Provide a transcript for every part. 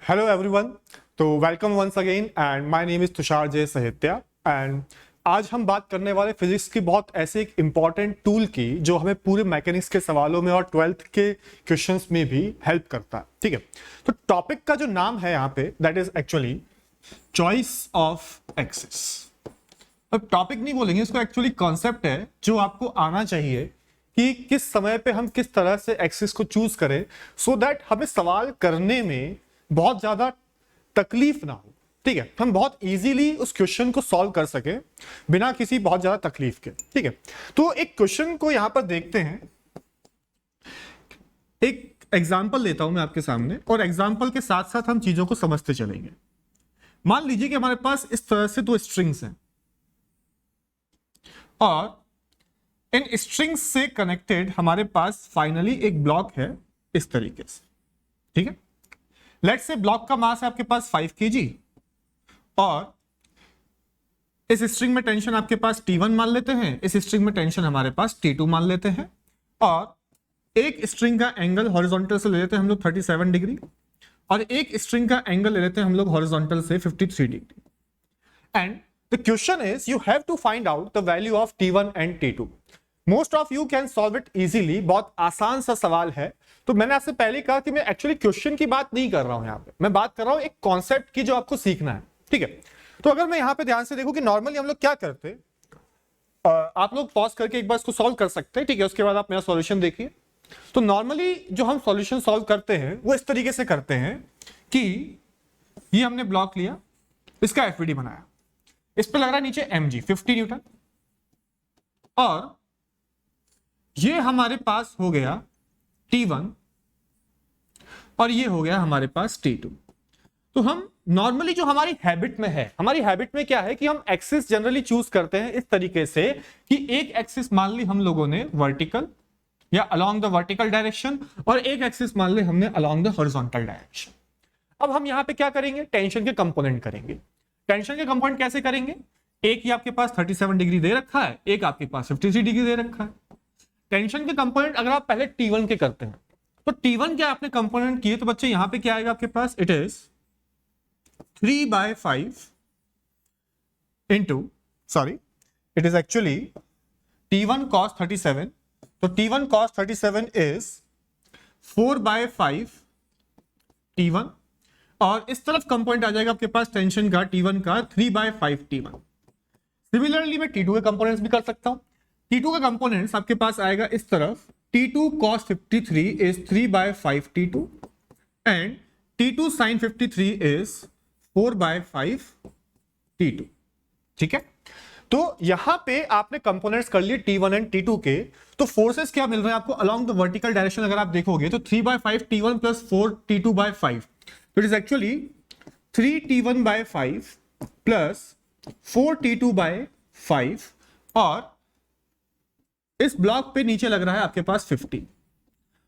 Hello everyone. तो welcome once again and my name is Tushar Jai Sahitya and आज हम बात करने वाले फिजिक्स की बहुत ऐसे एक इंपॉर्टेंट टूल की जो हमें पूरे मैकेनिक्स के सवालों में और ट्वेल्थ के क्वेश्चंस में भी हेल्प करता है। ठीक है, तो टॉपिक का जो नाम है यहाँ पे that is actually choice of axis. अब टॉपिक नहीं बोलेंगे इसको, एक्चुअली कॉन्सेप्ट है जो आपको आना चाहिए कि किस समय पे हम किस तरह से एक्सिस को चूज करें सो दैट हमें सवाल करने में बहुत ज्यादा तकलीफ ना हो। ठीक है, हम बहुत इजीली उस क्वेश्चन को सॉल्व कर सके बिना किसी बहुत ज्यादा तकलीफ के। ठीक है, तो एक क्वेश्चन को यहां पर देखते हैं। एक एग्जांपल लेता हूं मैं आपके सामने और एग्जांपल के साथ साथ हम चीजों को समझते चलेंगे। मान लीजिए कि हमारे पास इस तरह से दो स्ट्रिंग्स हैं और इन स्ट्रिंग्स से कनेक्टेड हमारे पास फाइनली एक ब्लॉक है इस तरीके से। ठीक है, लेट्स से ब्लॉक का मास है आपके पास 5 kg और इस स्ट्रिंग में टेंशन आपके पास T1 मान लेते हैं, इस स्ट्रिंग में टेंशन हमारे पास T2 मान लेते हैं और एक स्ट्रिंग का एंगल हॉरिजॉन्टल से ले लेते हैं हम लोग 37 डिग्री और एक स्ट्रिंग का एंगल ले लेते हैं हम लोग हॉरिजॉन्टल से 53 degree. And the question is you have to find out the value of T1 and T2। Most of you can solve it easily, बहुत आसान सा सवाल है। तो मैंने आपसे पहले कहा कि मैं एक्चुअली क्वेश्चन की बात नहीं कर रहा हूं, यहां पे मैं बात कर रहा हूं एक कॉन्सेप्ट की जो आपको सीखना है। ठीक है, तो अगर मैं यहां पे ध्यान से देखूं कि नॉर्मली हम लोग क्या करते, आप लोग पॉज करके एक बार इसको सॉल्व कर सकते हैं। ठीक है, उसके बाद आप मेरा सॉल्यूशन देखिए। तो नॉर्मली जो हम सॉल्यूशन सॉल्व करते हैं वो इस तरीके से करते हैं कि ये हमने ब्लॉक लिया, इसका एफवीडी बनाया, इस पे लग रहा है नीचे mg 50 न्यूटन और ये हमारे पास हो गया T1 और ये हो गया हमारे पास T2। तो हम नॉर्मली जो हमारी हैबिट में है, हमारी हैबिट में क्या है कि हम एक्सिस जनरली चूज करते हैं इस तरीके से कि एक एक्सिस मान ली हम लोगों ने वर्टिकल या अलोंग द वर्टिकल डायरेक्शन और एक एक्सिस मान ली हमने अलोंग द हॉरिजॉन्टल डायरेक्शन। अब हम यहां पे क्या करेंगे, टेंशन के कंपोनेंट करेंगे। टेंशन के कंपोनेंट कैसे करेंगे, एक ही आपके पास 37 डिग्री दे रखा है, एक आपके पास 53 डिग्री दे रखा है। टेंशन के कंपोनेंट अगर आप पहले T1 के करते हैं तो T1 क्या आपने कंपोनेंट किए तो बच्चे यहां पे क्या आएगा आपके पास, it is 3/5 into it is actually T1 cos 37। तो T1 cos 37 इज 4/5 T1 और इस तरफ कंपोनेंट आ जाएगा आपके पास टेंशन का T1 का 3/5 T1। सिमिलरली मैं T2 के कंपोनेंट्स भी कर सकता हूं। T2 का कंपोनेंट्स आपके पास आएगा इस तरफ, T2 cos 53 is 3/5 T2 and T2 sin 53 is 4/5 T2। ठीक है, तो यहां पे आपने कंपोनेंट्स कर लिए T1 एंड T2 के। तो फोर्सेस क्या मिल रहे हैं आपको अलोंग द वर्टिकल डायरेक्शन, अगर आप देखोगे तो 3/5 T1 प्लस 4 T2/5, तो it is actually 3 T1/5 plus 4 T2/5 और इस ब्लॉक पे नीचे लग रहा है आपके पास 50।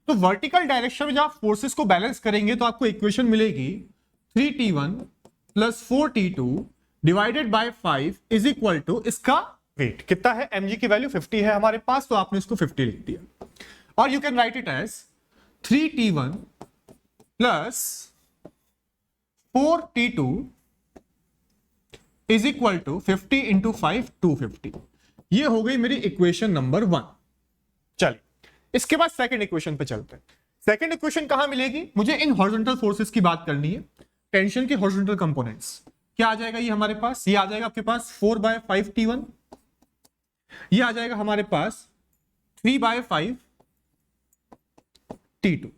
तो वर्टिकल डायरेक्शन में जब आप फोर्सेस को बैलेंस करेंगे तो आपको इक्वेशन मिलेगी 3T1 plus 4T2 divided by 5 is equal to इसका वेट कितना है, mg की वैल्यू 50 है हमारे पास, तो आपने इसको 50 लिख दिया और you can write it as 3T1 plus 4T2 is equal to 50 into 5 250। ये हो गई मेरी इक्वेशन नंबर 1। चलिए इसके बाद सेकंड इक्वेशन पे चलते हैं। सेकंड इक्वेशन कहां मिलेगी, मुझे इन हॉरिजॉन्टल फोर्सेस की बात करनी है। टेंशन के हॉरिजॉन्टल कंपोनेंट्स क्या आ जाएगा, ये हमारे पास, ये आ जाएगा आपके पास 4/5 T1, ये आ जाएगा हमारे पास 3/5 T2।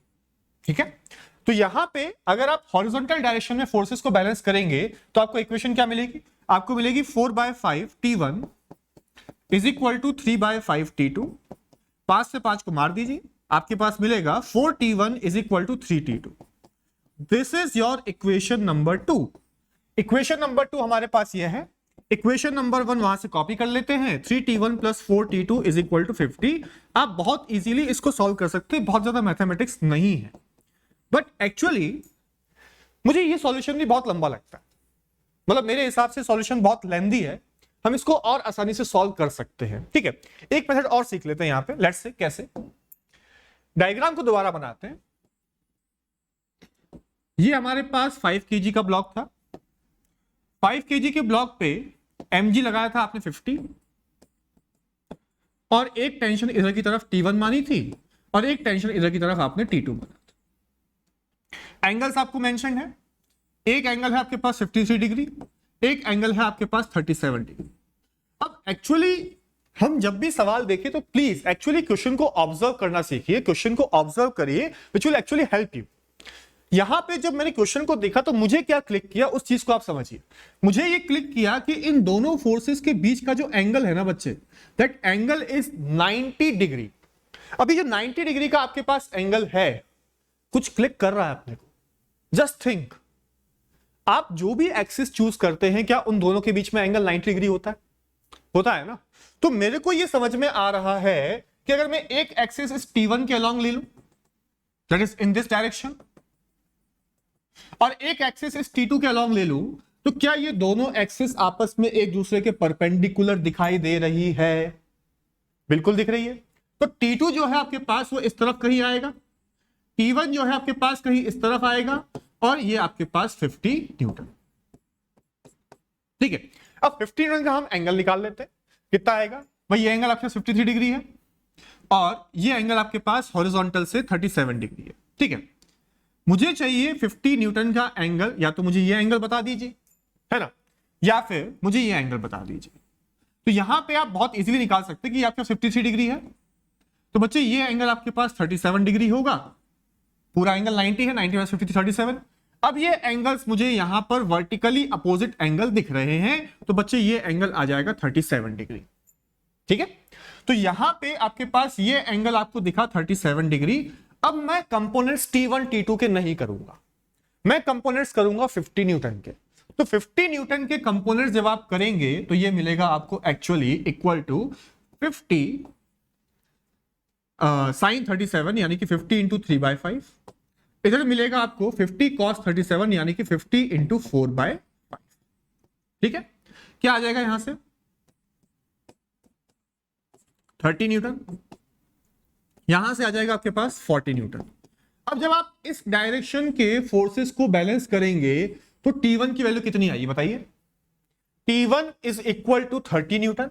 ठीक है, तो यहां पे अगर आप हॉरिजॉन्टल डायरेक्शन में फोर्सेस को बैलेंस करेंगे तो आपको इक्वेशन क्या मिलेगी, आपको मिलेगी 4/5 T1 is equal to 3/5 T2। 5 से 5 को मार दीजिए, आपके पास मिलेगा 4T1 is equal to 3T2। This is your equation number 2। Equation number 2 हमारे पास ये है। इक्वेशन नंबर 1 वहां से कॉपी कर लेते हैं, 3T1 plus 4T2 is equal to 50। आप बहुत इजीली इसको सॉल्व कर सकते हैं, बहुत ज्यादा मैथमेटिक्स नहीं है। बट एक्चुअली मुझे ये सॉल्यूशन भी बहुत लंबा लगता है, मतलब मेरे हिसाब से सॉल्यूशन बहुत लेंदी है, हम इसको और आसानी से सॉल्व कर सकते हैं। ठीक है, एक मेथड और सीख लेते हैं यहां पे, लेट्स से कैसे। डायग्राम को दोबारा बनाते हैं। ये हमारे पास 5 kg का ब्लॉक था। 5 kg के ब्लॉक पे mg लगाया था आपने 50 और एक टेंशन इधर की तरफ T1 मानी थी और एक टेंशन इधर की तरफ आपने T2 माना था। एंगल्स आपको मेंशन है, एक एंगल है आपके पास 53 डिग्री, एक एंगल है आपके पास 37 डिग्री। अब एक्चुअली हम जब भी सवाल देखें तो प्लीज एक्चुअली क्वेश्चन को ऑब्जर्व करना सीखिए, क्वेश्चन को ऑब्जर्व करिए, which will actually help you. यहां पे जब मैंने क्वेश्चन को देखा तो मुझे क्या क्लिक किया उस चीज को आप समझिए। मुझे ये क्लिक किया कि इन दोनों फोर्सेस के बीच का जो एंगल है ना बच्चे, दैट एंगल इज 90 डिग्री। अभी जो 90 डिग्री का आपके पास एंगल है, कुछ क्लिक कर रहा है अपने को। जस्ट थिंक, आप जो भी एक्सिस चूज करते हैं क्या उन दोनों के बीच में एंगल 90 डिग्री होता है? होता है ना। तो मेरे को ये समझ में आ रहा है कि अगर मैं एक एक्सिस इस T1 के अलोंग ले लूं, that is in this direction, और एक एक्सिस इस T2 के अलोंग ले लूं, तो क्या ये दोनों एक्सिस आपस में एक दूसरे के परपेंडिकुलर दिखाई दे रही है? बिल्कुल दिख रही है। तो T2 जो है आपके पास वो इस तरफ कहीं आएगा, T1 जो है आपके पास कहीं इस तरफ आएगा, और ये आपके पास 50 न्यूटन। ठीक है, अब 50 न्यूटन का हम एंगल निकाल लेते हैं। कितना आएगा भाई? ये एंगल आपके 53 डिग्री है और ये एंगल आपके पास हॉरिजॉन्टल से 37 डिग्री है। ठीक है, मुझे चाहिए 50 न्यूटन का एंगल, या तो मुझे ये एंगल बता दीजिए, है ना, या फिर मुझे ये एंगल बता दीजिए। तो यहां पे आप बहुत इजीली निकाल सकते हैं कि आपका 53 डिग्री है, तो बच्चे ये एंगल आपके पास 37 डिग्री होगा। पूरा एंगल 90 है, 90 - 50 37। अब ये एंगल्स मुझे यहां पर वर्टिकली अपोजिट एंगल दिख रहे हैं, तो बच्चे ये एंगल आ जाएगा 37 डिग्री। ठीक है, तो यहां पे आपके पास ये एंगल आपको दिखा 37 डिग्री। अब मैं कंपोनेंट्स T1 T2 के नहीं करूंगा, मैं कंपोनेंट्स करूंगा 50 न्यूटन के। तो 50 न्यूटन के कंपोनेंट्स जब आप करेंगे तो ये मिलेगा आपको एक्चुअली इक्वल टू 50 sin 37 यानी कि 50 इंटू 3/5। इधर मिलेगा आपको 50 cos 37 यानी कि 50 इंटू 4/5। ठीक है, क्या आ जाएगा यहां से? 30 न्यूटन। यहां से आ जाएगा आपके पास 40 न्यूटन। अब जब आप इस डायरेक्शन के फोर्सेस को बैलेंस करेंगे तो T1 की वैल्यू कितनी आई बताइए? T1 is equal to 30 newton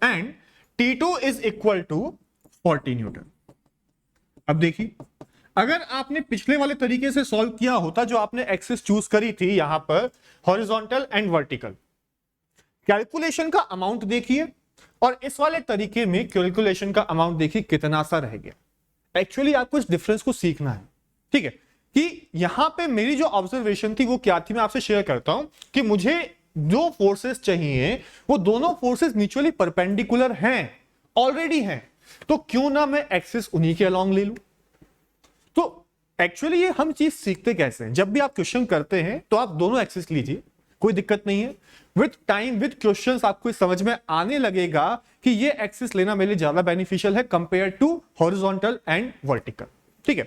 and T2 is equal to 40 newton. अब देखिए, अगर आपने पिछले वाले तरीके से सॉल्व किया होता, जो आपने एक्सिस चूज करी थी यहां पर हॉरिजॉन्टल एंड वर्टिकल, कैलकुलेशन का अमाउंट देखिए और इस वाले तरीके में कैलकुलेशन का अमाउंट देखिए कितना सा रह गया। एक्चुअली आपको इस डिफरेंस को सीखना है। ठीक है, कि यहां पे मेरी जो ऑब्जर्वेशन थी वो क्या थी, मैं आपसे शेयर करता हूं कि मुझे जो फोर्सेस चाहिए वो दोनों फोर्सेस म्यूचुअली परपेंडिकुलर हैं, ऑलरेडी हैं, तो क्यों ना मैं एक्सिस उन्हीं के अलोंग ले लूं। तो एक्चुअली ये हम चीज सीखते कैसे हैं? जब भी आप क्वेश्चन करते हैं तो आप दोनों एक्सिस लीजिए, कोई दिक्कत नहीं है। विद टाइम विद क्वेश्चंस आपको समझ में आने लगेगा कि ये एक्सिस लेना मेरे लिए ज्यादा बेनिफिशियल है compare to horizontal and vertical. ठीक है,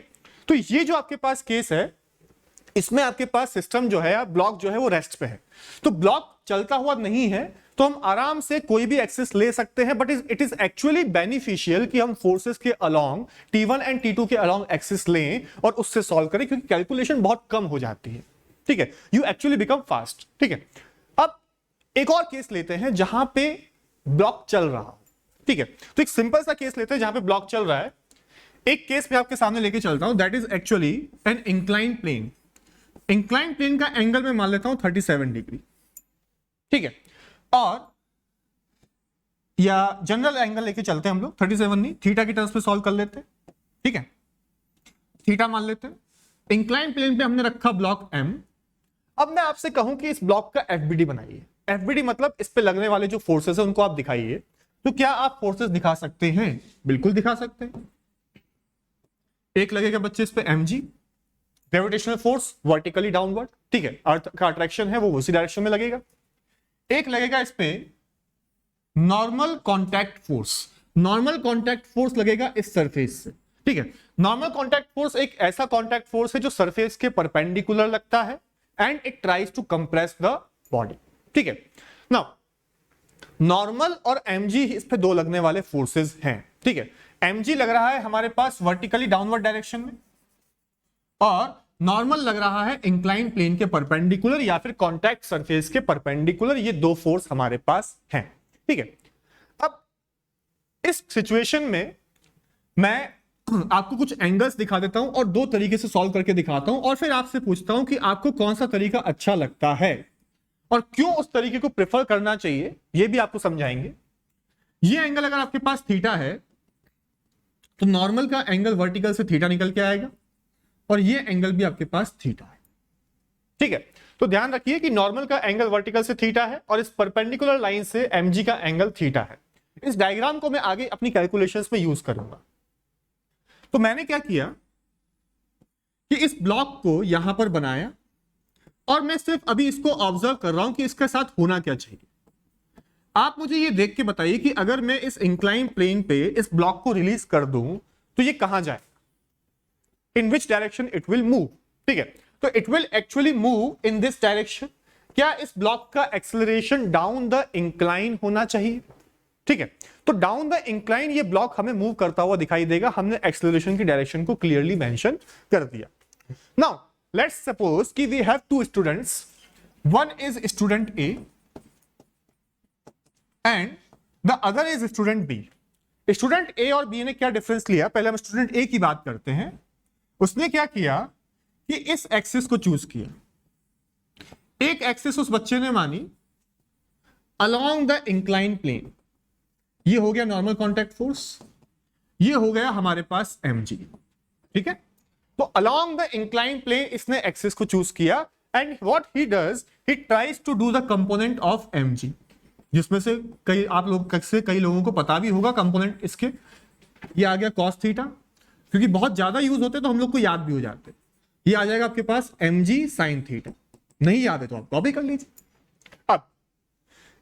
तो ये जो आपके पास केस है, इसमें आपके पास सिस्टम जो है, ब्लॉक जो है वो रेस्ट पे है, तो ब्लॉक चलता हुआ नहीं है, तो हम आराम से कोई भी एक्सिस ले सकते हैं। But it is actually beneficial कि हम फोर्सेस के अलोंग T1 एंड T2 के अलोंग एक्सिस लें और उससे सॉल्व करें, क्योंकि कैलकुलेशन बहुत कम हो जाती है। ठीक है, यू एक्चुअली बिकम फास्ट। ठीक है, अब एक और केस लेते हैं जहां पे ब्लॉक चल रहा हो। ठीक है, तो एक सिंपल सा केस लेते हैं जहां पे ब्लॉक चल रहा है। एक केस मैं आपके सामने लेके चलता हूं, that is actually an inclined plane. Inclined plane का एंगल मैं मान लेता हूं 37 डिग्री। ठीक है, और या जनरल एंगल लेके चलते हैं हम लोग, 37 नहीं, थीटा की टर्म्स पे सॉल्व कर लेते हैं। ठीक है, थीटा मान लेते हैं। इंक्लाइंड प्लेन पे हमने रखा ब्लॉक M। अब मैं आपसे कहूं कि इस ब्लॉक का FBD बनाइए। FBD मतलब इस पे लगने वाले जो फोर्सेस है उनको आप दिखाइए। तो क्या आप फोर्सेस दिखा सकते हैं? बिल्कुल दिखा सकते हैं। एक लगेगा बच्चे इस पे mg, gravitational force vertically downward. ठीक है, अर्थ का अट्रैक्शन है वो उसी डायरेक्शन में लगेगा। एक लगेगा इस पे normal contact force. Normal contact force लगेगा इस सरफेस से। ठीक है, नॉर्मल कॉन्टैक्ट फोर्स एक ऐसा कॉन्टैक्ट फोर्स है जो सरफेस के परपेंडिकुलर लगता है and it tries to compress the body. ठीक है, नाउ नॉर्मल और mg इस पे दो लगने वाले फोर्सेस हैं। ठीक है, mg लग रहा है हमारे पास वर्टिकली डाउनवर्ड डायरेक्शन में और नॉर्मल लग रहा है इंक्लाइन प्लेन के परपेंडिकुलर या फिर कॉन्टैक्ट सरफेस के परपेंडिकुलर। ये दो फोर्स हमारे पास हैं, ठीक है। अब इस सिचुएशन में मैं आपको कुछ एंगल्स दिखा देता हूं और दो तरीके से सॉल्व करके दिखाता हूं और फिर आपसे पूछता हूं कि आपको कौन सा तरीका अच्छा लगता है और क्यों उस तरीके को प्रेफर करना चाहिए, यह भी आपको समझाएंगे। ये एंगल अगर आपके पास थीटा है तो नॉर्मल का एंगल वर्टिकल से थीटा निकल के आएगा और ये एंगल भी आपके पास थीटा है, ठीक है। तो ध्यान रखिए कि नॉर्मल का एंगल वर्टिकल से थीटा है और इस परपेंडिकुलर लाइन से mg का एंगल थीटा है। इस डायग्राम को मैं आगे अपनी कैलकुलेशंस में यूज करूंगा। तो मैंने क्या किया कि इस ब्लॉक को यहां पर बनाया और मैं सिर्फ अभी इसको ऑब्जर्व कर रहा हूं कि इसके साथ होना क्या चाहिए। आप मुझे ये देख के बताइए कि अगर मैं इस इंक्लाइन प्लेन पे इस ब्लॉक को रिलीज कर दूं तो ये कहां जाए, in which direction it will move, ठीक है। तो it will actually move in this direction. क्या इस ब्लॉक का एक्सेलरेशन डाउन द इंक्लाइन होना चाहिए, ठीक है। तो डाउन द इंक्लाइन ये ब्लॉक हमें मूव करता हुआ दिखाई देगा। हमने एक्सेलरेशन की डायरेक्शन को क्लियरली मेंशन कर दिया। नाउ लेट्स सपोज कि we have two students, one is student A and the other is student B. Student A और बी ने क्या डिफरेंस लिया, पहले हम स्टूडेंट ए की बात करते हैं। उसने क्या किया कि इस एक्सिस को चूज किया। एक एक्सिस उस बच्चे ने मानी अलोंग द इंक्लाइन प्लेन, ये हो गया नॉर्मल कांटेक्ट फोर्स, ये हो गया हमारे पास mg, ठीक है। तो अलोंग द इंक्लाइन प्लेन इसने एक्सिस को चूज किया and what he does, he tries to do the component of mg, जिसमें से कई लोगों को पता भी होगा कंपोनेंट इसके। ये आ गया cos थीटा, क्योंकि बहुत ज्यादा यूज होते तो हम लोग को याद भी हो जाते। ये आ जाएगा आपके पास mg sin थीटा, नहीं याद है तो आप कॉपी कर लीजिए। अब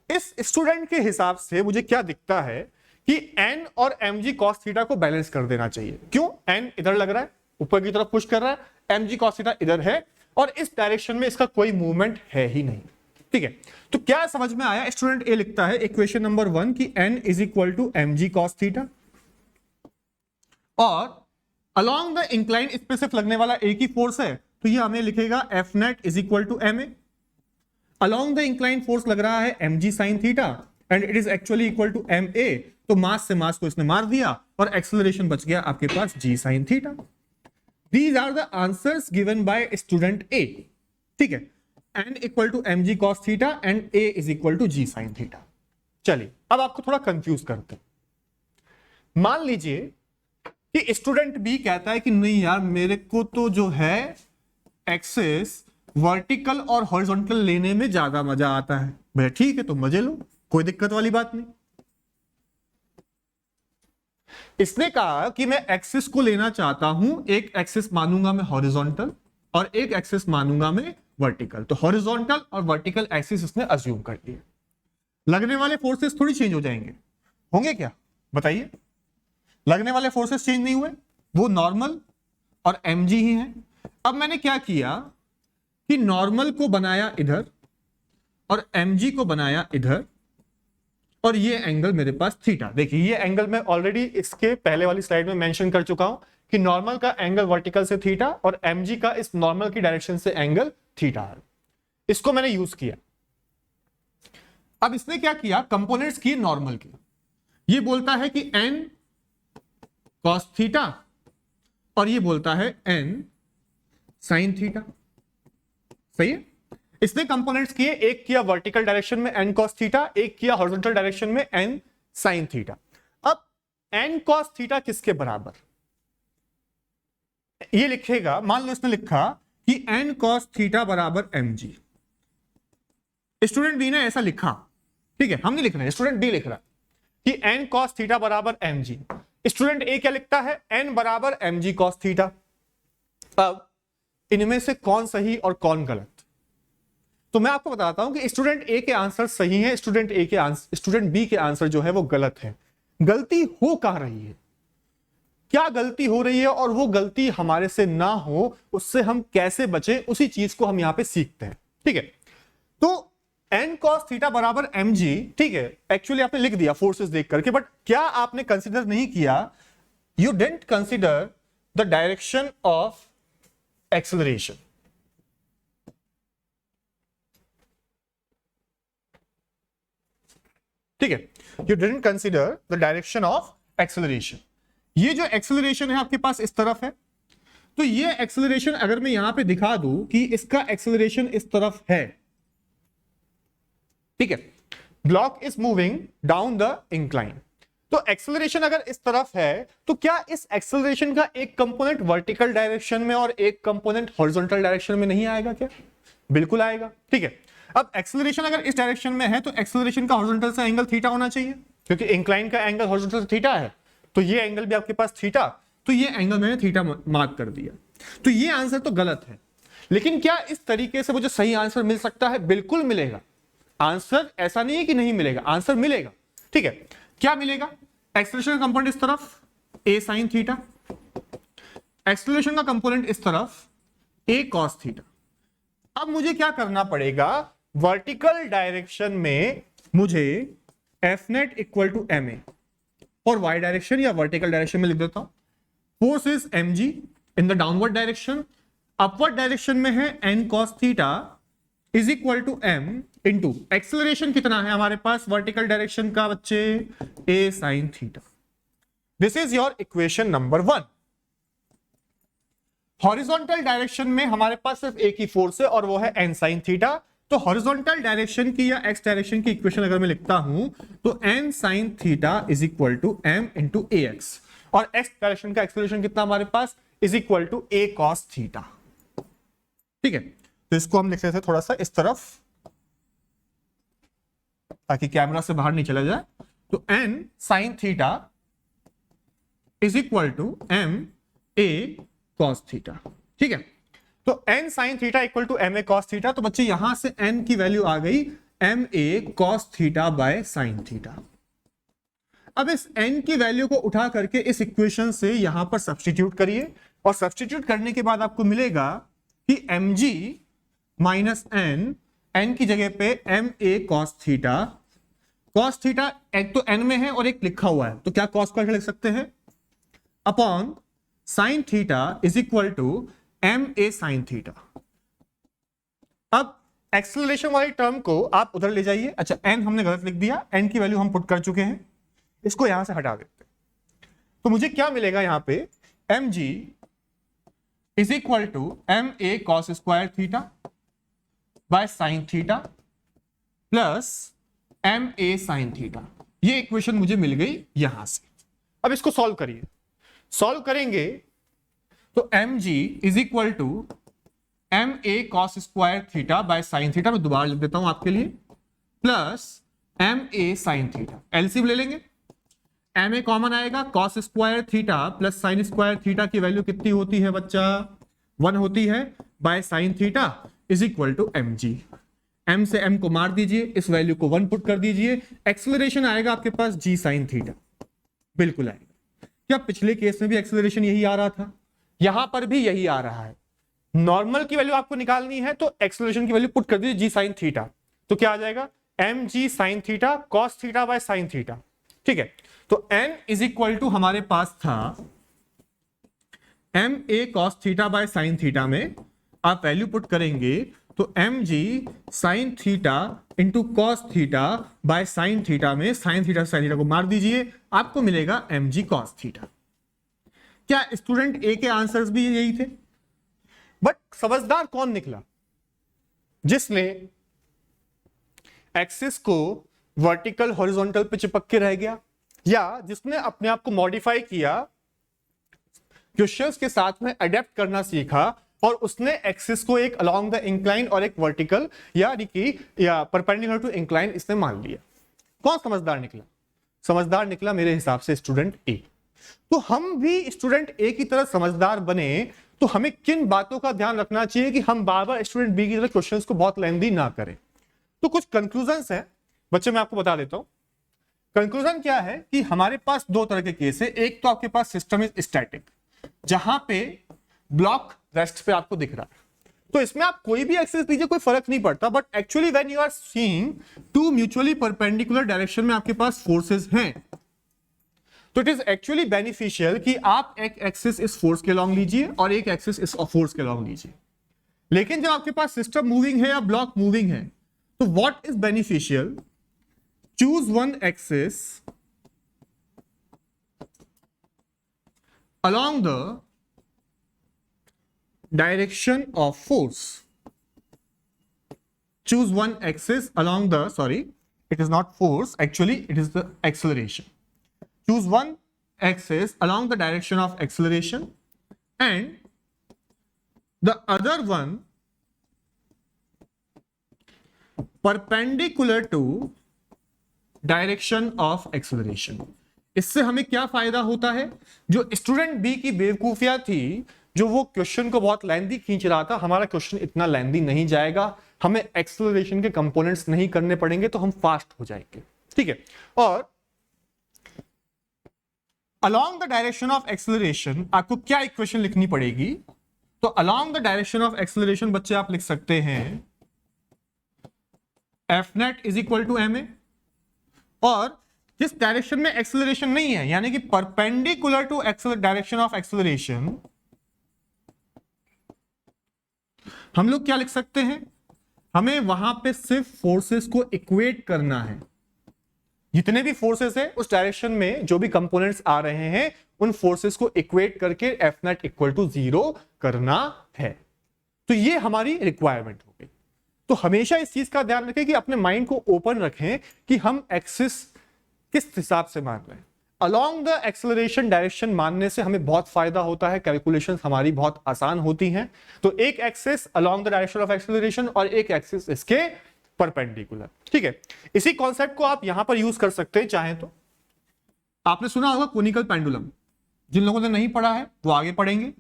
इस स्टूडेंट के हिसाब से मुझे क्या दिखता है कि n और mg cos थीटा को बैलेंस कर देना चाहिए। क्यों, n इधर लग रहा है, ऊपर की तरफ पुश कर रहा है, mg cos थीटा इधर है और इस डायरेक्शन में इसका कोई मूवमेंट है ही नहीं, ठीक है। तो क्या समझ में आया, स्टूडेंट ए लिखता है इक्वेशन नंबर 1 की n is equal to mg cos theta और अलोंग द इंक्लाइन इस पे सिर्फ लगने वाला एक ही फोर्स है तो ये हमें लिखेगा F net is equal to M A. Along the incline force लग रहा है mg sin theta and it is actually equal to M A. तो मास से मास को इसने मार दिया और एक्सेलरेशन बच गया आपके पास g sin theta. These are the answers given by student A, ठीक है। n equal to mg cos theta and a is equal to g sin theta. चलिए अब आपको थोड़ा कंफ्यूज करते हैं। मान लीजिए कि स्टूडेंट बी कहता है कि नहीं यार, मेरे को तो जो है एक्सेस वर्टिकल और हॉरिजॉन्टल लेने में ज्यादा मजा आता है। भैया ठीक है, तो मजे लो, कोई दिक्कत वाली बात नहीं। इसने कहा कि मैं एक्सिस को लेना चाहता हूं, एक एक्सिस मानूंगा मैं हॉरिजॉन्टल और एक एक्सिस मानूंगा मैं वर्टिकल। तो हॉरिजॉन्टल और वर्टिकल एक्सिस इसने अज्यूम कर लिया। लगने वाले फोर्सेस थोड़ी चेंज हो जाएंगे, होंगे क्या बताइए? लगने वाले फोर्सेस चेंज नहीं हुए, वो नॉर्मल और mg ही हैं। अब मैंने क्या किया कि नॉर्मल को बनाया इधर और mg को बनाया इधर और ये एंगल मेरे पास थीटा। देखिए ये एंगल मैं ऑलरेडी इसके पहले वाली स्लाइड में मेंशन कर चुका हूं कि नॉर्मल का एंगल वर्टिकल से थीटा और mg का इस नॉर्मल की डायरेक्शन से एंगल थीटा है। इसको मैंने यूज किया। अब इसने क्या किया, कंपोनेंट्स किए नॉर्मल के। ये बोलता है कि n cos थीटा और ये बोलता है n sin थीटा, सही है। इसने कंपोनेंट्स किए, एक किया वर्टिकल डायरेक्शन में n cos थीटा, एक किया हॉरिजॉन्टल डायरेक्शन में n sin थीटा। अब n cos थीटा किसके बराबर, ये लिखेगा, मान लो इसने लिखा कि n cos थीटा बराबर mg। स्टूडेंट बी ने ऐसा लिखा, ठीक है, हम नहीं लिख रहे, स्टूडेंट बी लिख रहा कि n cos थीटा बराबर mg। स्टूडेंट ए क्या लिखता है, n बराबर mg cos थीटा। अब इनमें से कौन सही और कौन गलत, तो मैं आपको बताता हूं कि स्टूडेंट ए के आंसर सही है, स्टूडेंट बी के आंसर जो है वो गलत है। गलती हो कहां रही है, क्या गलती हो रही है और वो गलती हमारे से ना हो, उससे हम कैसे बचें, उसी चीज को हम यहां पे सीखते हैं, ठीक है। तो n cos थीटा बराबर mg, ठीक है, एक्चुअली आपने लिख दिया फोर्सेस देख करके, बट क्या आपने कंसीडर नहीं किया, you didn't consider the direction of acceleration. ठीक है, you didn't consider the direction of acceleration. ये जो एक्सेलरेशन है आपके पास इस तरफ है, तो ये एक्सेलरेशन अगर मैं यहां पे दिखा दूं कि इसका एक्सेलरेशन इस तरफ है, ठीक है, block is moving down the incline, तो एक्सेलरेशन अगर इस तरफ है तो क्या इस एक्सेलरेशन का एक कंपोनेंट वर्टिकल डायरेक्शन में और एक कंपोनेंट हॉरिजॉन्टल डायरेक्शन में नहीं आएगा क्या? बिल्कुल आएगा। ठीक है, अब एक्सेलरेशन अगर इस डायरेक्शन में है तो एक्सेलरेशन का हॉरिजॉन्टल से एंगल थीटा होना चाहिए, क्योंकि इंक्लाइन का एंगल हॉरिजॉन्टल से थीटा है, तो ये एंगल भी आपके पास थीटा, तो ये एंगल मैंने थीटा मार्क कर दिया। तो ये आंसर तो गलत है, लेकिन क्या इस तरीके से मुझे सही आंसर मिल सकता है? बिल्कुल मिलेगा। आंसर ऐसा नहीं है कि नहीं मिलेगा, आंसर मिलेगा। ठीक है, क्या मिलेगा? एक्सेलरेशन का कंपोनेंट इस तरफ a sin थीटा, एक्सेलरेशन का कंपोनेंट इस तरफ a cos थीटा। अब मुझे क्या करना पड़ेगा? वर्टिकल डायरेक्शन में मुझे F net equal to M A, और वाई डायरेक्शन या वर्टिकल डायरेक्शन में लिख देता हूं, force is m g in the downward direction, upward direction में है N cos theta is equal to m into acceleration कितना है हमारे पास वर्टिकल डायरेक्शन का बच्चे? A sine theta. This is your equation number 1। Horizontal direction में हमारे पास सिर्फ एक ही फोर्स है और वो है एन साइन थीटा। तो हॉरिजॉन्टल डायरेक्शन की या एक्स डायरेक्शन की इक्वेशन अगर मैं लिखता हूं तो N sine theta is equal to m into a x, और एक्स डायरेक्शन का एक्सेलरेशन कितना हमारे पास? Is equal to a cos theta. ठीक है, तो इसको हम लिख रहे थे थोड़ा सा इस तरफ ताकि कैमरा से बाहर नहीं चला जाए। तो N sine theta is equal to M A cos theta. ठीक है, तो N sine theta equal to M A cos theta. तो बच्चे यहां से एन की वैल्यू आ गई M A cos theta by sine theta. अब इस एन की वैल्यू को उठा करके इस इक्वेशन से यहां पर सब्स्टिट्यूट करिए, और सब्स्टिट्यूट करने के बाद आपको मिलेगा कि M G minus N, N की जगह पे M A cos theta. Cos theta एक तो एन में है और एक लिखा हुआ है, तो क्या कॉस को लिख सकते हैं upon sine theta is equal to M A sine theta. अब एक्सेलरेशन वाली टर्म को आप उधर ले जाइए। अच्छा, एन हमने गलत लिख दिया, एन की वैल्यू हम पुट कर चुके हैं, इसको यहां से हटा देते हैं। तो मुझे क्या मिलेगा यहां पे? M G is equal to M A cos square theta by sine theta plus M A sine theta. ये इक्वेशन मुझे मिल गई यहां से। अब इसको सॉल्व करिए। सॉल्व करेंगे तो M G is equal to M A cos square theta by sine theta, मैं दोबारा लिख देता हूं आपके लिए, plus M A sine theta. LCM ले लेंगे, एम ए कॉमन आएगा, cos square theta plus sine square theta की वैल्यू कितनी होती है बच्चा? 1 होती है, by sine theta is equal to M G. M से एम को मार दीजिए, इस वैल्यू को 1 पुट कर दीजिए, एक्सेलरेशन आएगा आपके पास जी साइन थीटा। बिल्कुल आएगा। क्या पिछले केस में भी एक्सेलरेशन यही आ रहा था? यहां पर भी यही आ रहा है। नॉर्मल की वैल्यू आपको निकालनी है तो एक्सेलरेशन की वैल्यू पुट कर दीजिए जी साइन थीटा, तो क्या आ जाएगा? M G sine theta cos theta by sine theta. ठीक है, तो n इज इक्वल टू हमारे पास था M A cos theta by sine theta में आप वैल्यू पुट करेंगे तो M G sine theta into cos theta by sine theta में साइन थीटा को मार दीजिए, आपको मिलेगा एम जी कॉस थीटा। क्या स्टूडेंट ए के आंसर्स भी यही थे? बट समझदार कौन निकला? जिसने एक्सिस को वर्टिकल हॉरिजॉन्टल पे चिपक के रह गया, या जिसने अपने आप को मॉडिफाई किया, क्वेश्चंस के साथ में अडेप्ट करना सीखा, और उसने एक्सिस को एक अलोंग द इंक्लाइन और एक वर्टिकल यानी कि या परपेंडिकुलर टू इंक्लाइन इसने मान लिया। कौन समझदार निकला? समझदार निकला मेरे हिसाब से स्टूडेंट ए। तो हम भी स्टूडेंट ए की तरह समझदार बने तो हमें किन बातों का ध्यान रखना चाहिए कि हम बार बार स्टूडेंट बी की तरह क्वेश्चंस को बहुत लेंथी ना करें। तो कुछ कंक्लूजन्स हैं बच्चे, मैं आपको बता देता हूं। कंक्लूजन क्या है कि हमारे पास 2 तरह के केस है। एक तो आपके पास सिस्टम इज स्टैटिक, जहां पे ब्लॉक रेस्ट पे आपको दिख रहा है, तो इसमें आप कोई भी एक्सिस लीजिए कोई फर्क नहीं पड़ता। But actually when you are seeing 2 mutually perpendicular direction में आपके पास फोर्सेस हैं, तो इट इज एक्चुअली बेनिफिशियल कि आप एक एक्सिस इस फोर्स के अलॉन्ग लीजिए और एक एक्सिस इस फोर्स के अलॉन्ग लीजिए। लेकिन जब आपके पास सिस्टम मूविंग है या ब्लॉक मूविंग है, तो what is beneficial, choose one axis along the direction of force. Choose one axis along the, sorry, it is not force, actually it is the acceleration. Choose one axis along the direction of acceleration and the other one perpendicular to direction of acceleration. इससे हमें क्या फायदा होता है, जो student B की बेवकूफियां थी, जो वो क्वेश्चन को बहुत लेंथी खींच रहा था, हमारा क्वेश्चन इतना लेंथी नहीं जाएगा, हमें एक्सेलरेशन के कंपोनेंट्स नहीं करने पड़ेंगे, तो हम फास्ट हो जाएंगे। ठीक है। और along the direction of acceleration आपको क्या इक्वेशन लिखनी पड़ेगी, तो along the direction of acceleration बच्चे आप लिख सकते हैं F net is equal to M A, और जिस डायरेक्शन में एक्सेलरेशन नहीं है, यानी कि perpendicular to direction of acceleration, हम लोग क्या लिख सकते हैं, हमें वहां पे सिर्फ फोर्सेस को इक्वेट करना है। जितने भी फोर्सेस है उस डायरेक्शन में जो भी कंपोनेंट्स आ रहे हैं, उन फोर्सेस को इक्वेट करके एफ नेट इक्वल टू 0 करना है। तो ये हमारी रिक्वायरमेंट हो गई। तो हमेशा इस चीज का ध्यान रखें कि अपने माइंड को ओपन रखें कि हम एक्सिस किस हिसाब से मान रहे हैं। अलोंग द एक्सेलरेशन डायरेक्शन मानने से हमें बहुत फायदा होता है, कैलकुलेशंस हमारी बहुत आसान होती हैं। तो एक axis along the direction of acceleration और एक एक्सिस इसके परपेंडिकुलर। ठीक है। इसी कॉन्सेप्ट को आप यहां पर यूज कर सकते हैं चाहें तो। आपने सुना होगा कोनिकल पेंडुलम, जिन लोगों ने नहीं पढ़ा है वो आगे पढ़ेंगे।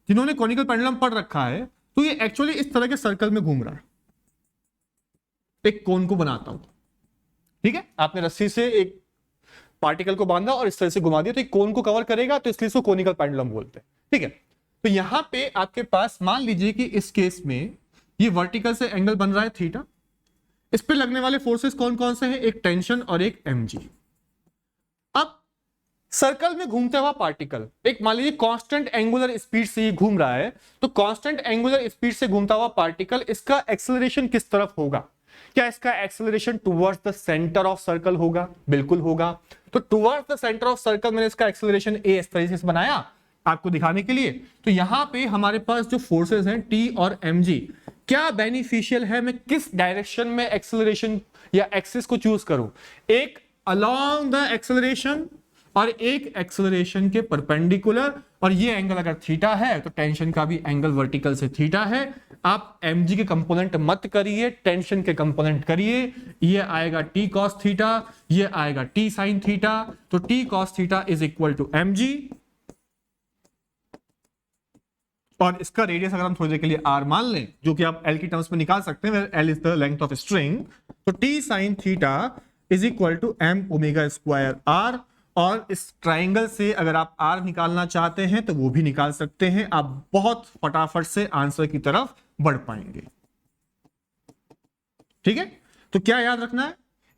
जिन्होंने कोनिकल पेंडुलम पढ़ रखा है, तो ये एक्चुअली इस तरह के सर्कल में घूम रहा है। एक कोन को बनाता हूं, ठीक है, आपने रस्सी से एक पार्टिकल को बांधा और इस तरह से घुमा दिया, तो एक कोन को कवर करेगा, तो इसलिए इसको कोनिकल पेंडुलम बोलते हैं। ठीक है। तो यहां पे आपके पास मान लीजिए कि इस केस में ये वर्टिकल से एंगल बन रहा है थीटा, इस पे लगने वाले फोर्सेस कौन कौन से हैं, एक टेंशन और एक mg। अब सर्कल में घूमता हुआ पार्टिकल एक मान लीजिए कांस्टेंट एंगुलर स्पीड से ही घूम रहा है, तो कांस्टेंट एंगुलर स्पीड से घूमता हुआ पार्टिकल, इसका एक्सेलरेशन किस तरफ होगा? क्या इसका acceleration towards the centre of circle होगा? बिल्कुल होगा। तो towards the centre of circle मैंने इसका एक्सेलरेशन ए इस तरीके से बनाया आपको दिखाने के लिए। तो यहां पे हमारे पास जो फोर्सेस हैं टी और mg, क्या बेनिफिशियल है, मैं किस डायरेक्शन में एक्सेलरेशन या एक्सिस को चूज करूं? एक अलोंग द एक्सेलरेशन और एक एक्सेलरेशन के परपेंडिकुलर, और ये एंगल अगर थीटा है तो टेंशन का भी एंगल वर्टिकल से थीटा है। आप mg के कंपोनेंट मत करिए, टेंशन के कंपोनेंट करिए। ये आएगा t cos थीटा, ये आएगा t sin थीटा। तो t cos theta is equal to mg, और इसका रेडियस अगर हम थोड़ी देर के लिए r मान लें, जो कि आप l की टर्म्स में निकाल सकते हैं, l is the length of string, तो t sin theta is equal to m omega square r। और इस ट्राइंगल से अगर आप r निकालना चाहते हैं तो वो भी निकाल सकते हैं। आप बहुत फटाफट से आंसर की तरफ बढ़ पाएंगे। ठीक है। तो क्या याद रखना है,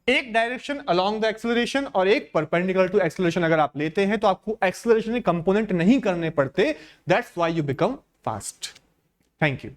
एक डायरेक्शन अलोंग द एक्सेलरेशन और एक परपेंडिकुलर टू एक्सेलरेशन अगर आप लेते हैं तो आपको एक्सेलरेशन के कंपोनेंट नहीं करने पड़ते। That's why you become fast. Thank you.